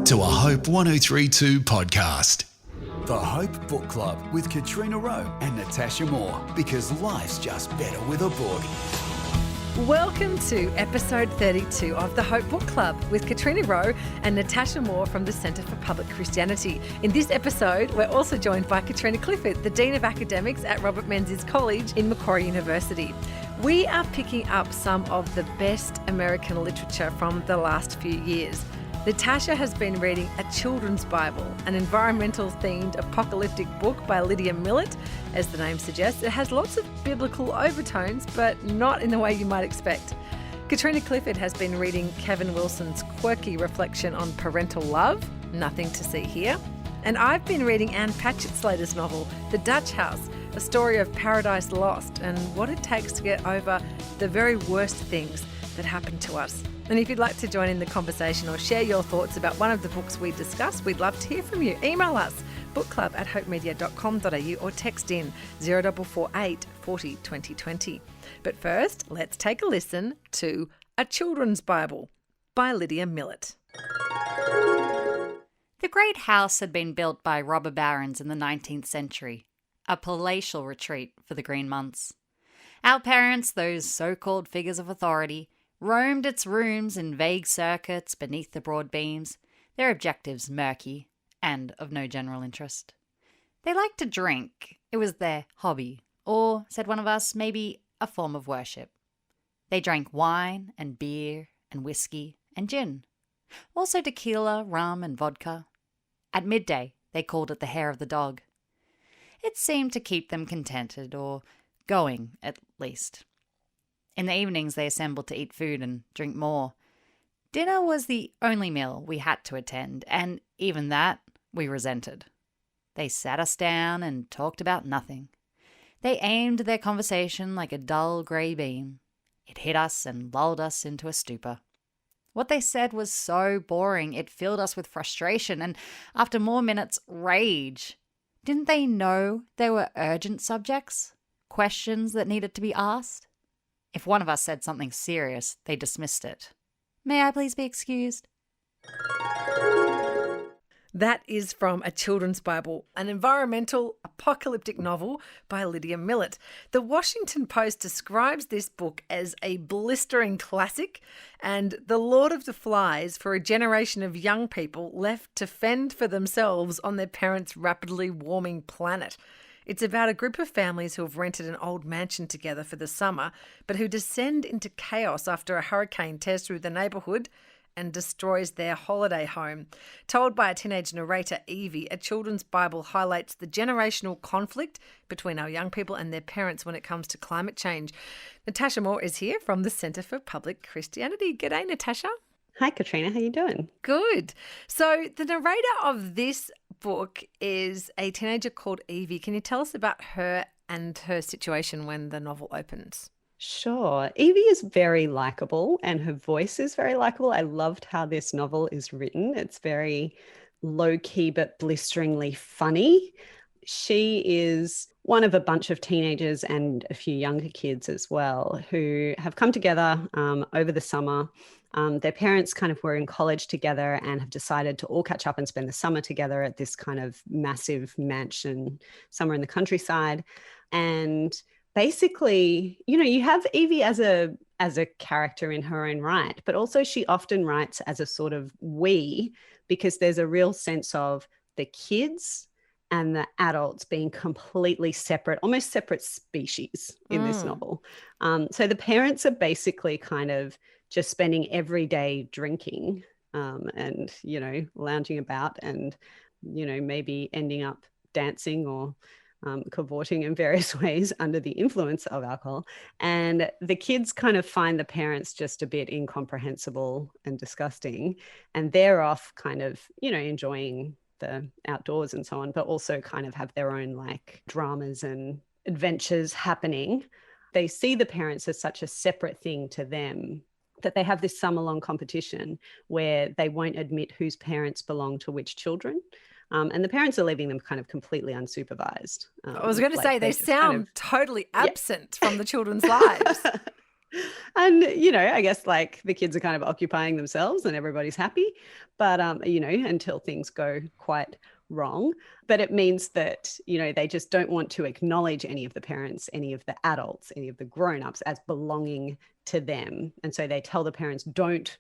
to a Hope 1032 podcast. The Hope Book Club with Katrina Rowe and Natasha Moore, because life's just better with a book. Welcome to episode 32 of the Hope Book Club with Katrina Rowe and Natasha Moore from the Centre for Public Christianity. In this episode, we're also joined by Katrina Clifford, the Dean of Academics at Robert Menzies College in Macquarie University. We are picking up some of the best American literature from the last few years. Natasha has been reading a children's Bible, an environmental-themed apocalyptic book by Lydia Millet. As the name suggests, it has lots of biblical overtones, but not in the way you might expect. Katrina Clifford has been reading Kevin Wilson's quirky reflection on parental love, Nothing to See Here. And I've been reading Anne Patchett's latest novel, The Dutch House, a story of paradise lost and what it takes to get over the very worst things that happen to us. And if you'd like to join in the conversation or share your thoughts about one of the books we discuss, we'd love to hear from you. Email us, bookclub@hopemedia.com.au or text in 0448 40 20 20. But first, let's take a listen to A Children's Bible by Lydia Millet. The great house had been built by robber barons in the 19th century, a palatial retreat for the green months. Our parents, those so-called figures of authority, roamed its rooms in vague circuits beneath the broad beams, their objectives murky and of no general interest. They liked to drink. It was their hobby, or, said one of us, maybe a form of worship. They drank wine and beer and whiskey and gin, also tequila, rum and vodka. At midday, they called it the hair of the dog. It seemed to keep them contented, or going at least. In the evenings, they assembled to eat food and drink more. Dinner was the only meal we had to attend, and even that we resented. They sat us down and talked about nothing. They aimed their conversation like a dull grey beam. It hit us and lulled us into a stupor. What they said was so boring, it filled us with frustration and, after more minutes, rage. Didn't they know they were urgent subjects? Questions that needed to be asked? If one of us said something serious, they dismissed it. May I please be excused? That is from A Children's Bible, an environmental apocalyptic novel by Lydia Millet. The Washington Post describes this book as a blistering classic and the Lord of the Flies for a generation of young people left to fend for themselves on their parents' rapidly warming planet. It's about a group of families who have rented an old mansion together for the summer, but who descend into chaos after a hurricane tears through the neighbourhood and destroys their holiday home. Told by a teenage narrator, Evie, A Children's Bible highlights the generational conflict between our young people and their parents when it comes to climate change. Natasha Moore is here from the Centre for Public Christianity. G'day, Natasha. Hi, Katrina. How you doing? Good. So the narrator of this book is a teenager called Evie. Can you tell us about her and her situation when the novel opens? Sure. Evie is very likable and her voice is very likable. I loved how this novel is written. It's very low-key but blisteringly funny. She is one of a bunch of teenagers and a few younger kids as well who have come together over the summer. Their parents kind of were in college together and have decided to all catch up and spend the summer together at this kind of massive mansion somewhere in the countryside. And basically, you know, you have Evie as a character in her own right, but also she often writes as a sort of we, because there's a real sense of the kids and the adults being completely separate, almost separate species in this novel. So the parents are basically kind of just spending every day drinking and, you know, lounging about and, you know, maybe ending up dancing or cavorting in various ways under the influence of alcohol. And the kids kind of find the parents just a bit incomprehensible and disgusting. And they're off kind of, you know, enjoying the outdoors and so on, but also kind of have their own like dramas and adventures happening. They see the parents as such a separate thing to them that they have this summer-long competition where they won't admit whose parents belong to which children. And the parents are leaving them kind of completely unsupervised. I was going to say, they sound totally absent from the children's lives. And, I guess like the kids are kind of occupying themselves and everybody's happy, but, until things go quite wrong. But it means that, they just don't want to acknowledge any of the parents, any of the adults, any of the grown-ups as belonging to them. And so they tell the parents, don't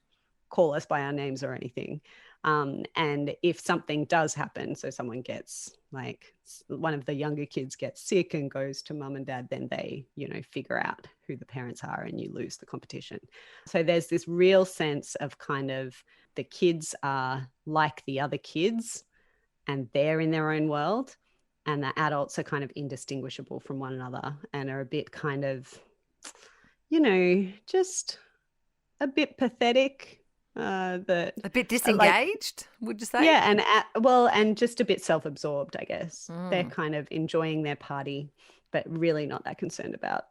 call us by our names or anything. And if something does happen, so someone gets like one of the younger kids gets sick and goes to mum and dad, then they, figure out who the parents are and you lose the competition. So there's this real sense of kind of the kids are like the other kids and they're in their own world, and the adults are kind of indistinguishable from one another and are a bit kind of, just a bit pathetic. That A bit disengaged, would you say? yeah, and just a bit self-absorbed, I guess. They're kind of enjoying their party, but really not that concerned about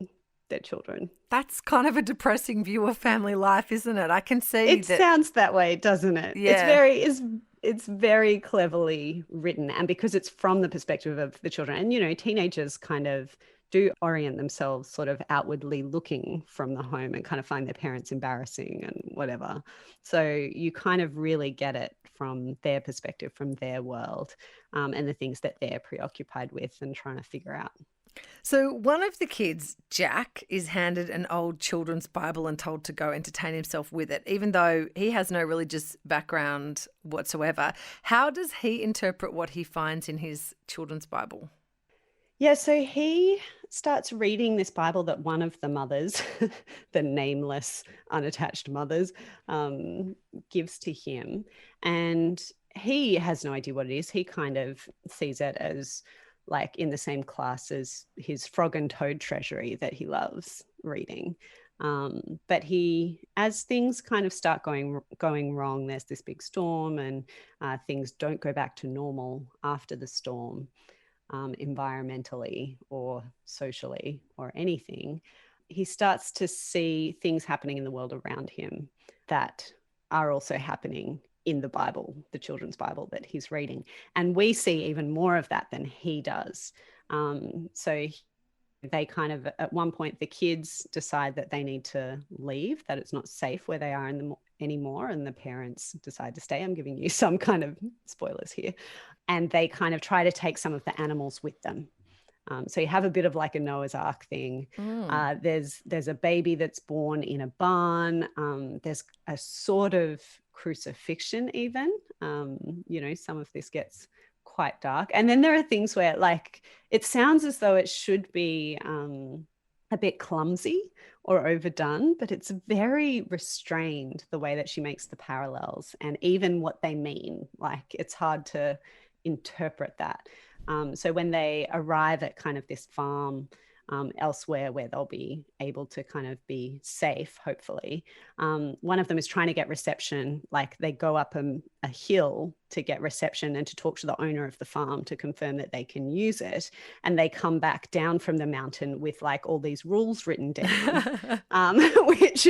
their children. That's kind of a depressing view of family life, isn't it? I can see It that. sounds that way, doesn't it? Yeah. It's very cleverly written, and because it's from the perspective of the children, and teenagers kind of do orient themselves sort of outwardly looking from the home and kind of find their parents embarrassing and whatever. So you kind of really get it from their perspective, from their world, and the things that they're preoccupied with and trying to figure out. So one of the kids, Jack, is handed an old children's Bible and told to go entertain himself with it, even though he has no religious background whatsoever. How does he interpret what he finds in his children's Bible? Yeah, so he starts reading this Bible that one of the mothers, the nameless, unattached mothers, gives to him. And he has no idea what it is. He kind of sees it as like in the same class as his Frog and Toad Treasury that he loves reading. But as things kind of start going wrong, there's this big storm and things don't go back to normal after the storm. Environmentally or socially or anything, he starts to see things happening in the world around him that are also happening in the Bible, the children's Bible that he's reading. And we see even more of that than he does. So they kind of, at one point, the kids decide that they need to leave, that it's not safe where they are anymore, and the parents decide to stay. I'm giving you some kind of spoilers here. And they kind of try to take some of the animals with them. So you have a bit of like a Noah's Ark thing. There's a baby that's born in a barn. There's a sort of crucifixion even. Some of this gets quite dark. And then there are things where like it sounds as though it should be a bit clumsy or overdone, but it's very restrained, the way that she makes the parallels and even what they mean. Like it's hard to interpret that. So when they arrive at kind of this farm elsewhere where they'll be able to kind of be safe, hopefully, one of them is trying to get reception. Like they go up a hill to get reception and to talk to the owner of the farm to confirm that they can use it. And they come back down from the mountain with like all these rules written down, which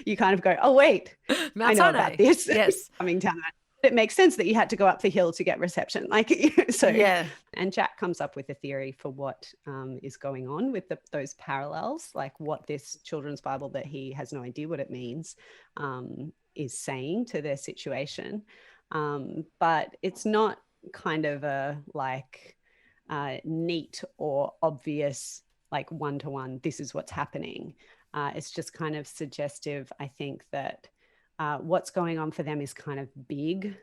you kind of go, oh, wait, I know about this. Yes. Coming down that. It makes sense that you had to go up the hill to get reception. Yeah. And Jack comes up with a theory for what is going on with those parallels, like what this children's Bible that he has no idea what it means is saying to their situation. But it's not kind of a like neat or obvious, like one-to-one, this is what's happening. It's just kind of suggestive, I think, that what's going on for them is kind of big.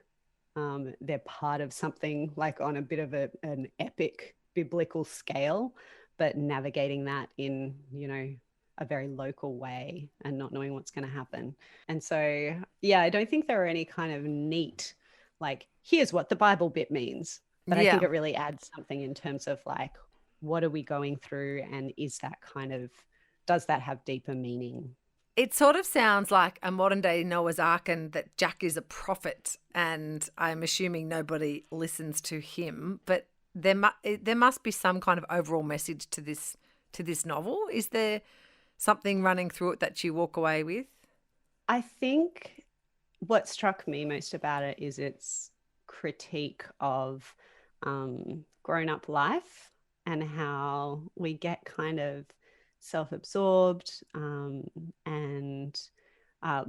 They're part of something like on a bit of an epic biblical scale, but navigating that in, a very local way and not knowing what's going to happen. And so, yeah, I don't think there are any kind of neat, like, here's what the Bible bit means. But I think it really adds something in terms of like, what are we going through? And does that have deeper meaning? It sort of sounds like a modern day Noah's Ark and that Jack is a prophet, and I'm assuming nobody listens to him, but there must be some kind of overall message to this novel. Is there something running through it that you walk away with? I think what struck me most about it is its critique of grown-up life and how we get kind of self-absorbed, and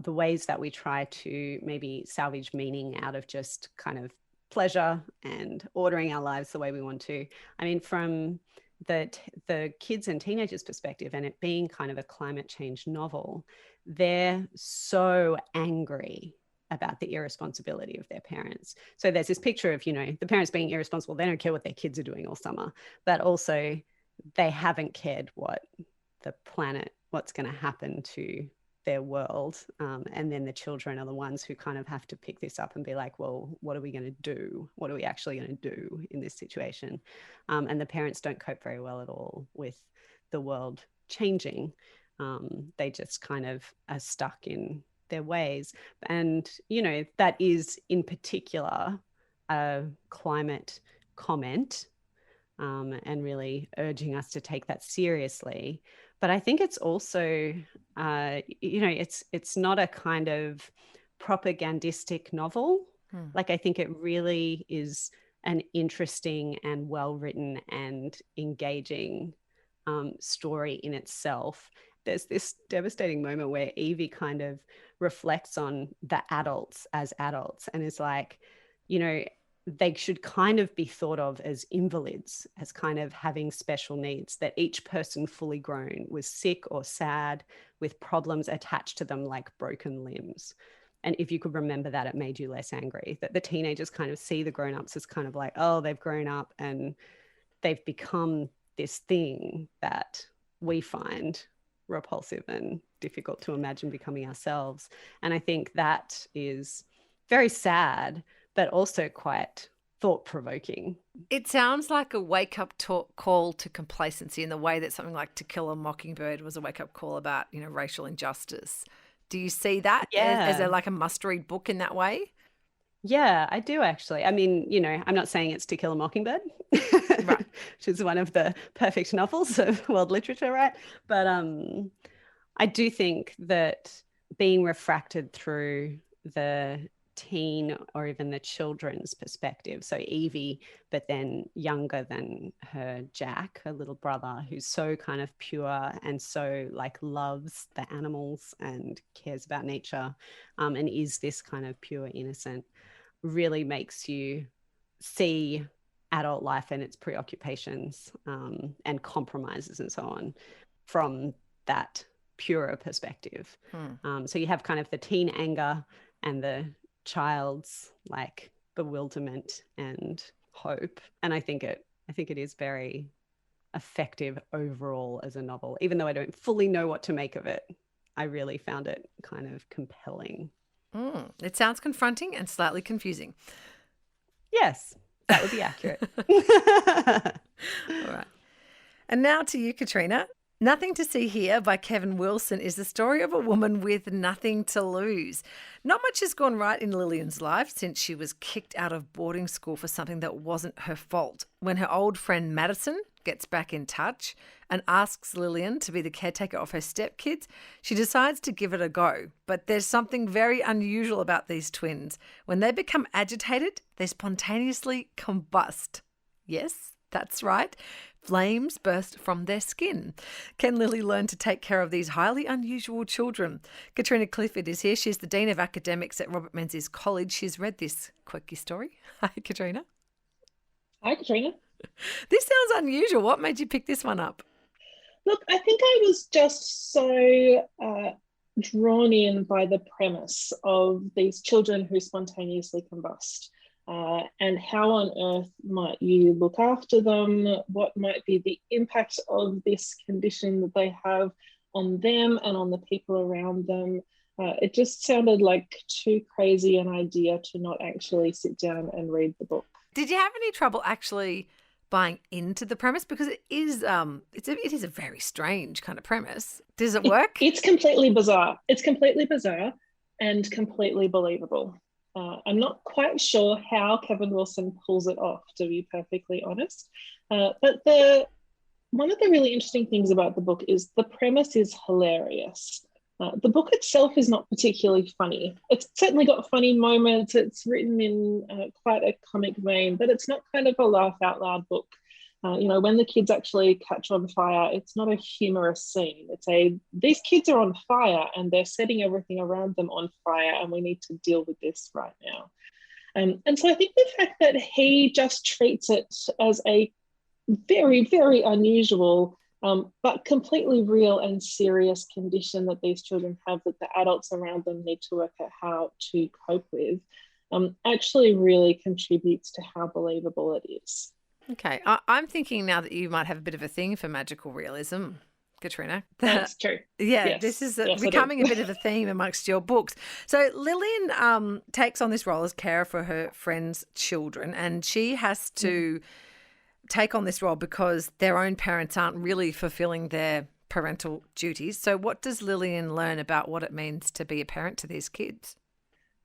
the ways that we try to maybe salvage meaning out of just kind of pleasure and ordering our lives the way we want to. I mean, from the kids and teenagers' perspective, and it being kind of a climate change novel, they're so angry about the irresponsibility of their parents. So there's this picture of, the parents being irresponsible. They don't care what their kids are doing all summer, but also they haven't cared what the planet, what's going to happen to their world. And then the children are the ones who kind of have to pick this up and be like, well, what are we going to do? What are we actually going to do in this situation? And the parents don't cope very well at all with the world changing. They just kind of are stuck in their ways. And, that is in particular a climate comment, and really urging us to take that seriously. But I think it's also, it's not a kind of propagandistic novel. Like, I think it really is an interesting and well-written and engaging story in itself. There's this devastating moment where Evie kind of reflects on the adults as adults and is like, they should kind of be thought of as invalids, as kind of having special needs, that each person fully grown was sick or sad with problems attached to them like broken limbs. And if you could remember that, it made you less angry, that the teenagers kind of see the grown-ups as kind of like, oh, they've grown up and they've become this thing that we find repulsive and difficult to imagine becoming ourselves. And I think that is very sad, but also quite thought-provoking. It sounds like a wake-up call to complacency in the way that something like To Kill a Mockingbird was a wake-up call about, racial injustice. Do you see that as a, like a must-read book in that way? Yeah, I do actually. I mean, I'm not saying it's To Kill a Mockingbird, right, which is one of the perfect novels of world literature, right? But I do think that being refracted through the teen or even the children's perspective, so Evie, but then younger than her Jack, her little brother, who's so kind of pure and so like loves the animals and cares about nature, and is this kind of pure innocent, really makes you see adult life and its preoccupations, and compromises and so on from that purer perspective. So you have kind of the teen anger and the child's like bewilderment and hope, and I think it is very effective overall as a novel. Even though I don't fully know what to make of it, I really found it kind of compelling. It sounds confronting and slightly confusing. Yes, that would be accurate. All right. And now to you, Katrina. Nothing to See Here by Kevin Wilson is the story of a woman with nothing to lose. Not much has gone right in Lillian's life since she was kicked out of boarding school for something that wasn't her fault. When her old friend Madison gets back in touch and asks Lillian to be the caretaker of her stepkids, she decides to give it a go. But there's something very unusual about these twins. When they become agitated, they spontaneously combust. Yes, that's right. Flames burst from their skin. Can Lily learn to take care of these highly unusual children? Katrina Clifford is here. She's the Dean of Academics at Robert Menzies College. She's read this quirky story. Hi, Katrina. Hi, Katrina. This sounds unusual. What made you pick this one up? Look, I think I was just so drawn in by the premise of these children who spontaneously combust. And how on earth might you look after them? What might be the impact of this condition that they have on them and on the people around them? It just sounded like too crazy an idea to not actually sit down and read the book. Did you have any trouble actually buying into the premise? Because it is a very strange kind of premise. Does it work? It's completely bizarre. It's completely bizarre and completely believable. I'm not quite sure how Kevin Wilson pulls it off, to be perfectly honest. But one of the really interesting things about the book is the premise is hilarious. The book itself is not particularly funny. It's certainly got funny moments. It's written in quite a comic vein, but it's not kind of a laugh out loud book. When the kids actually catch on fire, it's not a humorous scene. These kids are on fire and they're setting everything around them on fire, and we need to deal with this right now. And so I think the fact that he just treats it as a very, very unusual, but completely real and serious condition that these children have, that the adults around them need to work out how to cope with, actually really contributes to how believable it is. Okay, I'm thinking now that you might have a bit of a thing for magical realism, Katrina. That's true. Yeah, Yes. this is Yes, becoming a bit of a theme amongst your books. So Lillian takes on this role as carer for her friend's children, and she has to take on this role because their own parents aren't really fulfilling their parental duties. So what does Lillian learn about what it means to be a parent to these kids?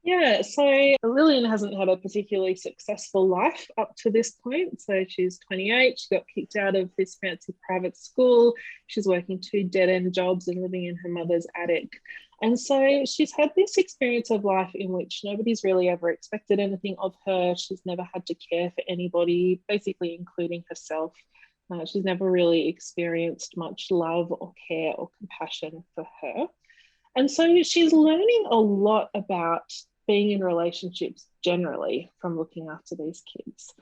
Yeah, so Lillian hasn't had a particularly successful life up to this point. So she's 28, she got kicked out of this fancy private school. She's working 2 dead-end jobs and living in her mother's attic. And so she's had this experience of life in which nobody's really ever expected anything of her. She's never had to care for anybody, basically including herself. She's never really experienced much love or care or compassion for her. And so she's learning a lot about being in relationships generally from looking after these kids.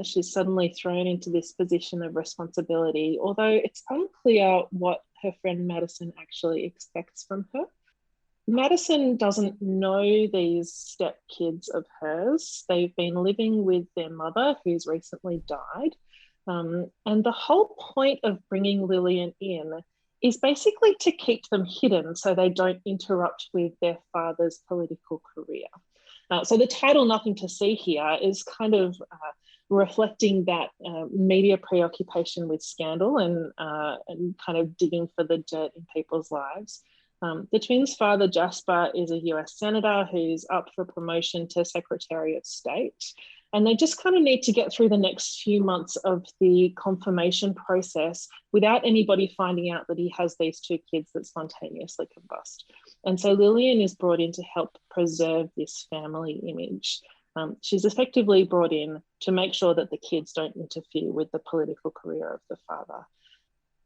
She's suddenly thrown into this position of responsibility, although it's unclear what her friend Madison actually expects from her. Madison doesn't know these stepkids of hers. They've been living with their mother, who's recently died. And the whole point of bringing Lillian in is basically to keep them hidden so they don't interrupt with their father's political career. So the title, Nothing to See Here, is kind of reflecting that media preoccupation with scandal and kind of digging for the dirt in people's lives. The twins' father, Jasper, is a US Senator who's up for promotion to Secretary of State. And they just kind of need to get through the next few months of the confirmation process without anybody finding out that he has these 2 kids that spontaneously combust. And so Lillian is brought in to help preserve this family image. She's effectively brought in to make sure that the kids don't interfere with the political career of the father.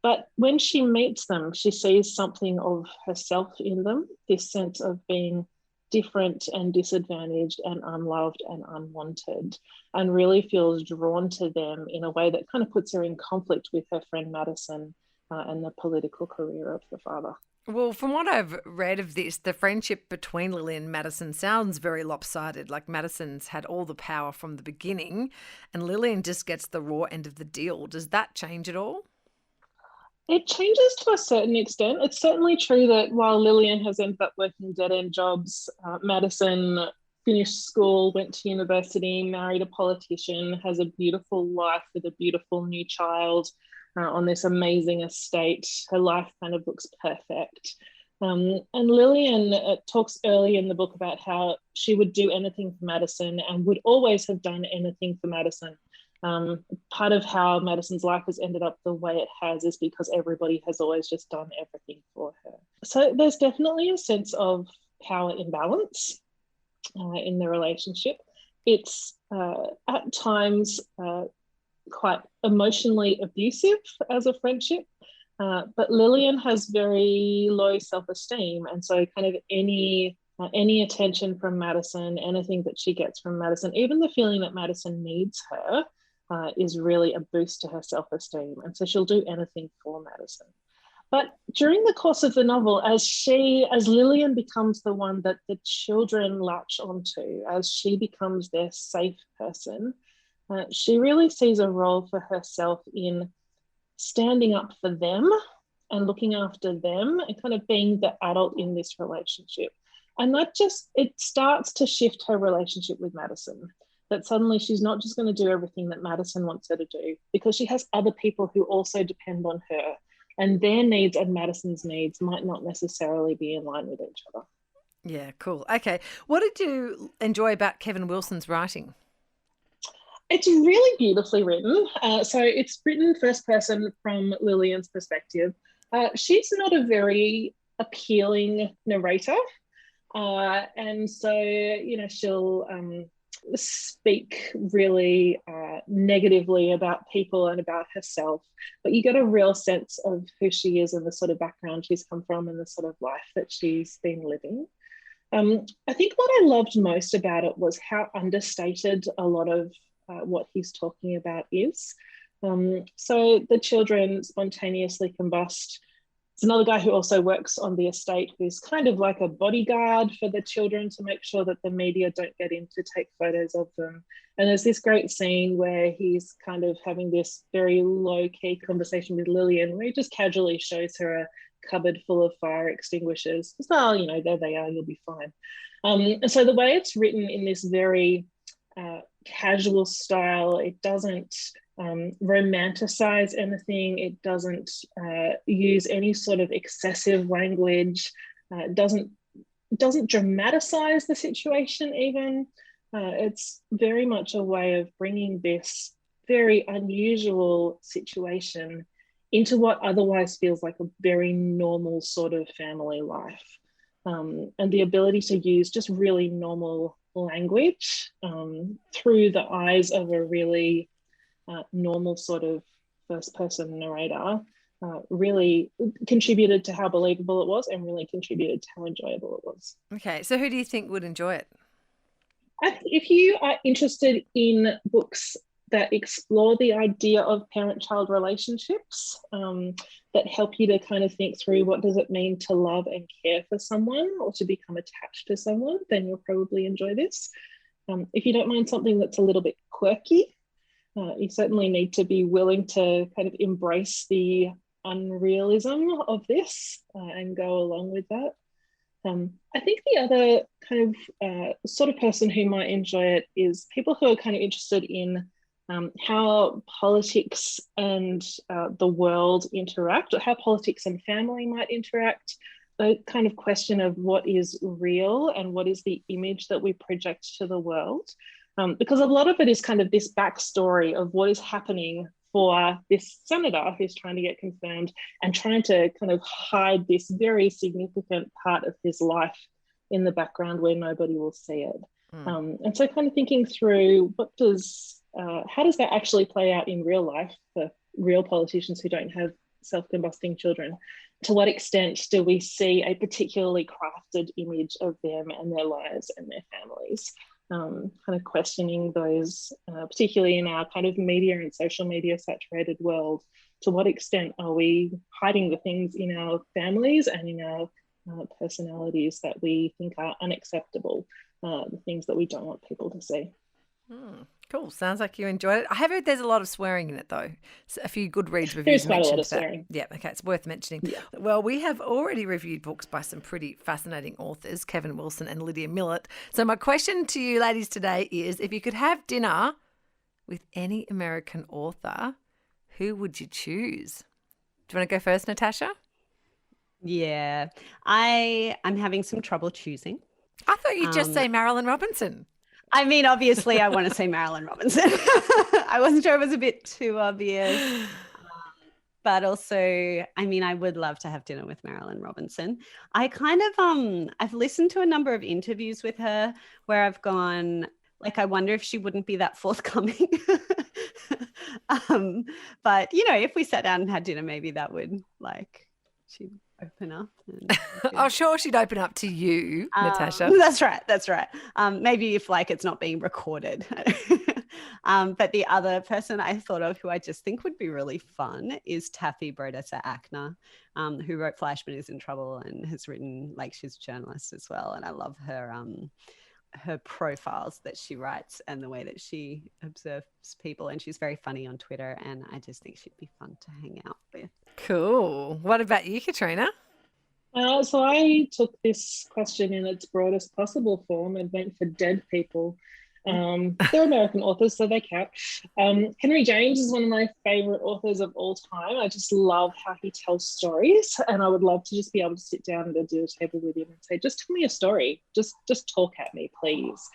But when she meets them, she sees something of herself in them, this sense of being different and disadvantaged and unloved and unwanted, and really feels drawn to them in a way that kind of puts her in conflict with her friend Madison and the political career of the father. Well, from what I've read of this, the friendship between Lily and Madison sounds very lopsided. Like Madison's had all the power from the beginning and Lillian just gets the raw end of the deal. Does that change at all? It changes to a certain extent. It's certainly true that while Lillian has ended up working dead-end jobs, Madison finished school, went to university, married a politician, has a beautiful life with a beautiful new child on this amazing estate. Her life kind of looks perfect. And Lillian talks early in the book about how she would do anything for Madison and would always have done anything for Madison. Part of how Madison's life has ended up the way it has is because everybody has always just done everything for her. So there's definitely a sense of power imbalance in the relationship. It's at times quite emotionally abusive as a friendship, but Lillian has very low self-esteem, and so kind of any attention from Madison, anything that she gets from Madison, even the feeling that Madison needs her, is really a boost to her self-esteem, and so she'll do anything for Madison. But during the course of the novel, as Lillian becomes the one that the children latch onto, as she becomes their safe person, she really sees a role for herself in standing up for them and looking after them and kind of being the adult in this relationship. And it starts to shift her relationship with Madison. That suddenly she's not just going to do everything that Madison wants her to do, because she has other people who also depend on her, and their needs and Madison's needs might not necessarily be in line with each other. Yeah, cool. Okay. What did you enjoy about Kevin Wilson's writing? It's really beautifully written. So it's written first person from Lillian's perspective. She's not a very appealing narrator. And so, she'll speak really negatively about people and about herself, but you get a real sense of who she is and the sort of background she's come from and the sort of life that she's been living. I think what I loved most about it was how understated a lot of what he's talking about is. So the children spontaneously combust. There's another guy who also works on the estate who's kind of like a bodyguard for the children to make sure that the media don't get in to take photos of them. And there's this great scene where he's kind of having this very low-key conversation with Lillian where he just casually shows her a cupboard full of fire extinguishers. Well, you know, there they are, you'll be fine. And so the way it's written in this very casual style, it doesn't romanticize anything. It doesn't use any sort of excessive language. It doesn't dramatize the situation even. It's very much a way of bringing this very unusual situation into what otherwise feels like a very normal sort of family life. And the ability to use just really normal language through the eyes of a really normal sort of first-person narrator really contributed to how believable it was and really contributed to how enjoyable it was. Okay, so who do you think would enjoy it? If you are interested in books that explore the idea of parent-child relationships, that help you to kind of think through what does it mean to love and care for someone or to become attached to someone, then you'll probably enjoy this. If you don't mind something that's a little bit quirky, you certainly need to be willing to kind of embrace the unrealism of this and go along with that. I think the other kind of sort of person who might enjoy it is people who are kind of interested in how politics and the world interact, or how politics and family might interact, the kind of question of what is real and what is the image that we project to the world. Because a lot of it is kind of this backstory of what is happening for this senator who's trying to get confirmed and trying to kind of hide this very significant part of his life in the background where nobody will see it. And so kind of thinking through how does that actually play out in real life for real politicians who don't have self-combusting children? To what extent do we see a particularly crafted image of them and their lives and their families? Kind of questioning those, particularly in our kind of media and social media saturated world. To what extent are we hiding the things in our families and in our personalities that we think are unacceptable, the things that we don't want people to see? Cool. Sounds like you enjoyed it. I have heard there's a lot of swearing in it, though. So a few Goodreads reviews There's quite a lot of that. swearing. Yeah, okay, it's worth mentioning. Yeah. Well, we have already reviewed books by some pretty fascinating authors, Kevin Wilson and Lydia Millet. So my question to you ladies today is, if you could have dinner with any American author, who would you choose? Do you want to go first, Natasha? Yeah, I'm having some trouble choosing. I thought you'd just say Marilyn Robinson. I mean, obviously, I want to say Marilyn Robinson. I wasn't sure it was a bit too obvious. But also, I mean, I would love to have dinner with Marilyn Robinson. I kind of, I've listened to a number of interviews with her where I've gone, like, I wonder if she wouldn't be that forthcoming. But, you know, if we sat down and had dinner, maybe that would, like, she'd open up. Oh, sure, she'd open up to you, Natasha. That's right. Maybe if, like, it's not being recorded. But the other person I thought of who I just think would be really fun is Taffy Brodesser-Akner, who wrote Fleischman is in Trouble and has written, like, she's a journalist as well. And I love her profiles that she writes and the way that she observes people. And she's very funny on Twitter. And I just think she'd be fun to hang out with. Cool. What about you, Katrina? So I took this question in its broadest possible form and went for dead people. They're American authors, so they count. Henry James is one of my favorite authors of all time. I just love how he tells stories, and I would love to just be able to sit down at a dinner table with him and say, just tell me a story. Just talk at me, please.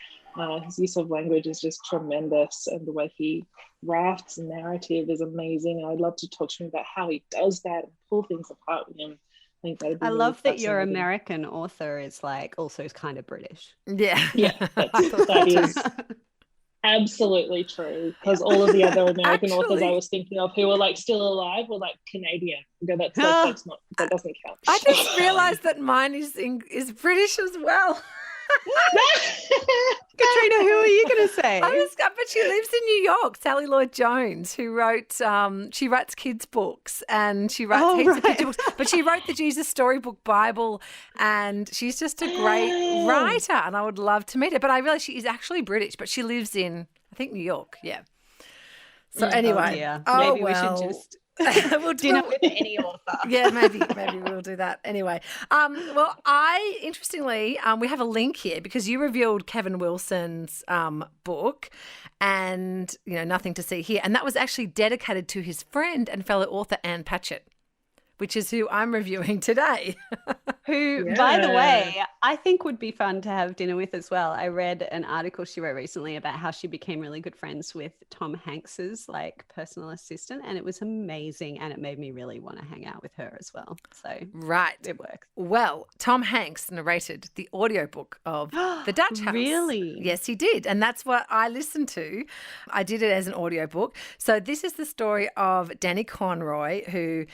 His use of language is just tremendous, and the way he crafts narrative is amazing. I'd love to talk to him about how he does that and pull things apart with him. I love that your American author is, like, also kind of British. Yeah. Yeah, that is absolutely true, because all of the other American authors I Actually- was thinking of who were like still alive were like Canadian. That's not, that doesn't count. I just realised that mine is British as well. Katrina, who are you going to say? But she lives in New York. Sally Lloyd Jones, who wrote, she writes kids' books and she writes heaps of kids' books. But she wrote the Jesus Storybook Bible, and she's just a great writer. And I would love to meet her. But I realise she is actually British, but she lives in, I think, New York. Yeah. So anyway, maybe we should just we'll dinner with any author. Yeah, maybe we'll do that. Anyway, well, interestingly, we have a link here because you revealed Kevin Wilson's book, and Nothing to See Here, and that was actually dedicated to his friend and fellow author Anne Patchett, which is who I'm reviewing today. Who, by the way, I think would be fun to have dinner with as well. I read an article she wrote recently about how she became really good friends with Tom Hanks's personal assistant, and it was amazing, and it made me really want to hang out with her as well. So right, it works. Well, Tom Hanks narrated the audiobook of The Dutch House. Really? Yes, he did, and that's what I listened to. I did it as an audiobook. So this is the story of Danny Conroy, who,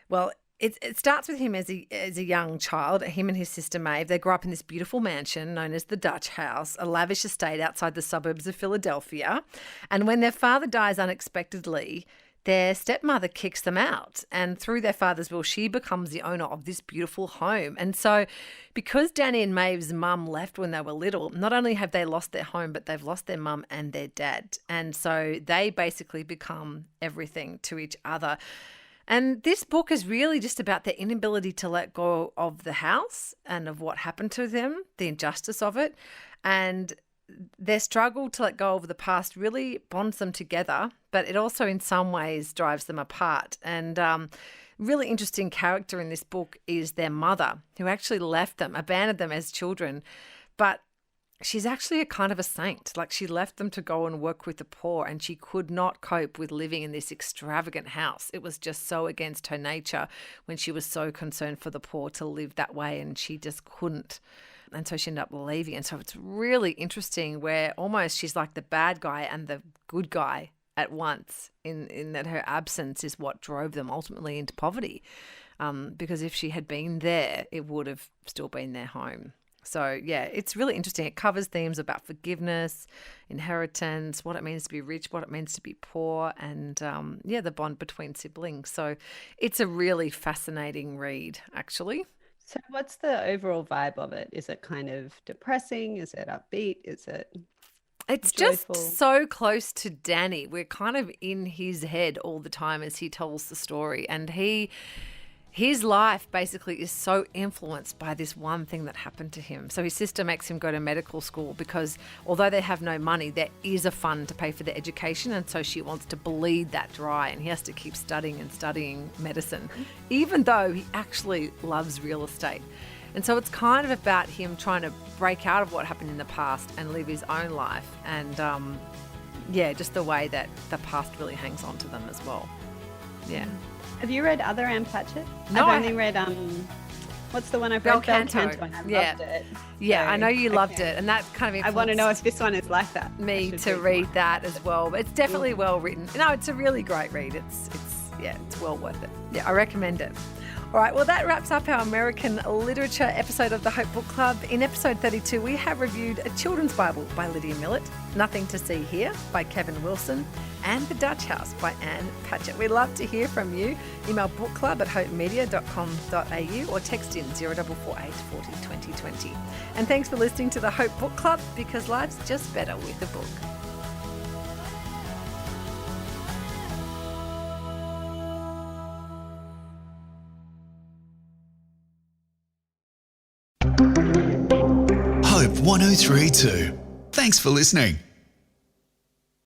well, it starts with him as a young child, him and his sister Maeve. They grew up in this beautiful mansion known as the Dutch House, a lavish estate outside the suburbs of Philadelphia. And when their father dies unexpectedly, their stepmother kicks them out. And through their father's will, she becomes the owner of this beautiful home. And so because Danny and Maeve's mum left when they were little, not only have they lost their home, but they've lost their mum and their dad. And so they basically become everything to each other. And this book is really just about their inability to let go of the house and of what happened to them, the injustice of it, and their struggle to let go of the past really bonds them together, but it also in some ways drives them apart. And really interesting character in this book is their mother, who actually left them, abandoned them as children, but she's actually a kind of a saint. She left them to go and work with the poor, and she could not cope with living in this extravagant house. It was just so against her nature when she was so concerned for the poor to live that way, and she just couldn't. And so she ended up leaving. And so it's really interesting where almost she's like the bad guy and the good guy at once, in that her absence is what drove them ultimately into poverty. Because if she had been there, it would have still been their home. So, yeah, it's really interesting. It covers themes about forgiveness, inheritance, what it means to be rich, what it means to be poor, and, the bond between siblings. So it's a really fascinating read, actually. So what's the overall vibe of it? Is it kind of depressing? Is it upbeat? Is it It's joyful? Just so close to Danny. We're kind of in his head all the time as he tells the story, and his life basically is so influenced by this one thing that happened to him. So his sister makes him go to medical school because although they have no money, there is a fund to pay for their education, and so she wants to bleed that dry, and he has to keep studying medicine, even though he actually loves real estate. And so it's kind of about him trying to break out of what happened in the past and live his own life, and just the way that the past really hangs on to them as well. Yeah. Have you read other Anne Patchett? No, I've only read what's the one I've read? Bel Canto. I loved it. Yeah, So, I know you loved okay. it, and that kind of I want to know if this one is like that. me to read that as well. But it's definitely well written. No, it's a really great read. It's well worth it. Yeah, I recommend it. All right, well, that wraps up our American literature episode of the Hope Book Club. In episode 32, we have reviewed a children's Bible by Lydia Millet, Nothing to See Here by Kevin Wilson, and The Dutch House by Anne Patchett. We'd love to hear from you. Email bookclub@hopemedia.com.au or text in 0448 40 20 20. And thanks for listening to the Hope Book Club, because life's just better with a book. Hope 1032. Thanks for listening.